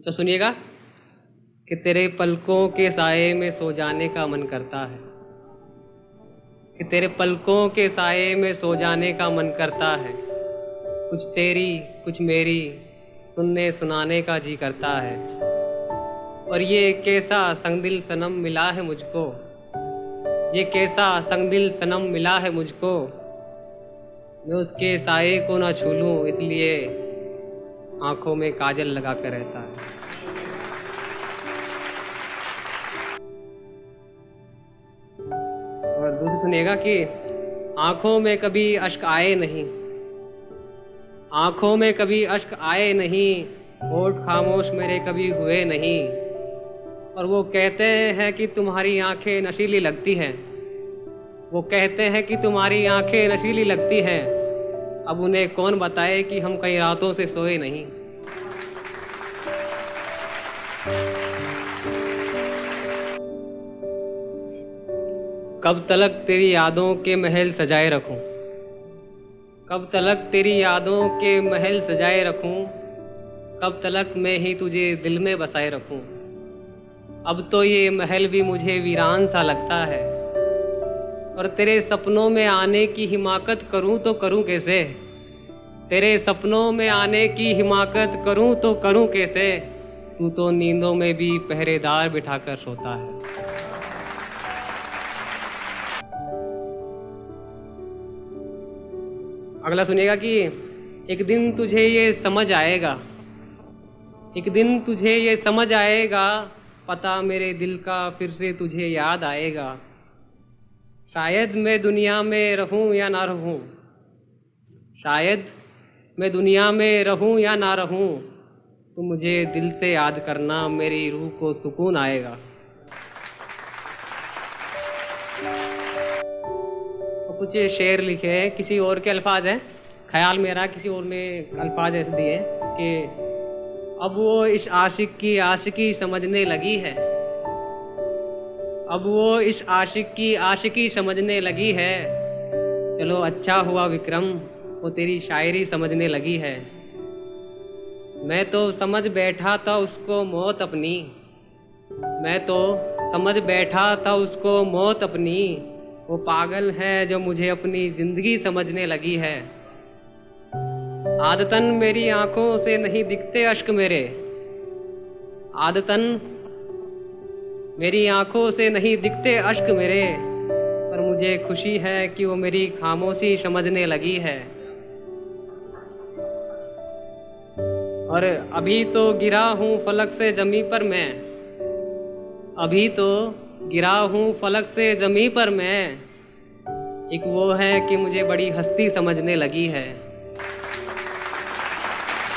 तो सुनिएगा कि तेरे पलकों के साए में सो जाने का मन करता है, कि तेरे पलकों के साए में सो जाने का मन करता है। कुछ तेरी कुछ मेरी सुनने सुनाने का जी करता है। और ये कैसा संगदिल सनम मिला है मुझको, ये कैसा संगदिल सनम मिला है मुझको। मैं उसके साए को ना छू लूं इसलिए आंखों में काजल लगा कर रहता है। और दूसरी सुनिएगा कि आंखों में कभी अश्क आए नहीं, आंखों में कभी अश्क आए नहीं, होठ खामोश मेरे कभी हुए नहीं। और वो कहते हैं कि तुम्हारी आंखें नशीली लगती हैं, वो कहते हैं कि तुम्हारी आंखें नशीली लगती हैं। अब उन्हें कौन बताए कि हम कई रातों से सोए नहीं। कब तलक तेरी यादों के महल सजाए रखूं, कब तलक तेरी यादों के महल सजाए रखूं, कब तलक मैं ही तुझे दिल में बसाए रखूं। अब तो ये महल भी मुझे वीरान सा लगता है, और तेरे सपनों में आने की हिमाकत करूं तो करूं कैसे, तेरे सपनों में आने की हिमाकत करूं तो करूं कैसे। तू तो नींदों में भी पहरेदार बिठाकर सोता है। अगला सुनिएगा कि एक दिन तुझे ये समझ आएगा, एक दिन तुझे ये समझ आएगा, पता मेरे दिल का फिर से तुझे याद आएगा। शायद मैं दुनिया में रहूं या ना रहूं, शायद मैं दुनिया में रहूं या ना रहूं, तो मुझे दिल से याद करना, मेरी रूह को सुकून आएगा। तो कुछ शेर लिखे हैं, किसी और के अल्फाज हैं, ख्याल मेरा किसी और ने अल्फाज ऐसे दिए कि अब वो इस आशिक की आशिकी समझने लगी है, अब वो इस आशिक की आशिकी समझने लगी है। चलो अच्छा हुआ विक्रम, वो तेरी शायरी समझने लगी है। मैं तो समझ बैठा था उसको मौत अपनी, मैं तो समझ बैठा था उसको मौत अपनी। वो पागल है जो मुझे अपनी जिंदगी समझने लगी है। आदतन मेरी आंखों से नहीं दिखते अश्क मेरे, आदतन मेरी आंखों से नहीं दिखते अश्क मेरे, पर मुझे खुशी है कि वो मेरी खामोशी समझने लगी है। और अभी तो गिरा हूँ फलक से जमी पर मैं, अभी तो गिरा हूँ फलक से जमी पर मैं। एक वो है कि मुझे बड़ी हस्ती समझने लगी है।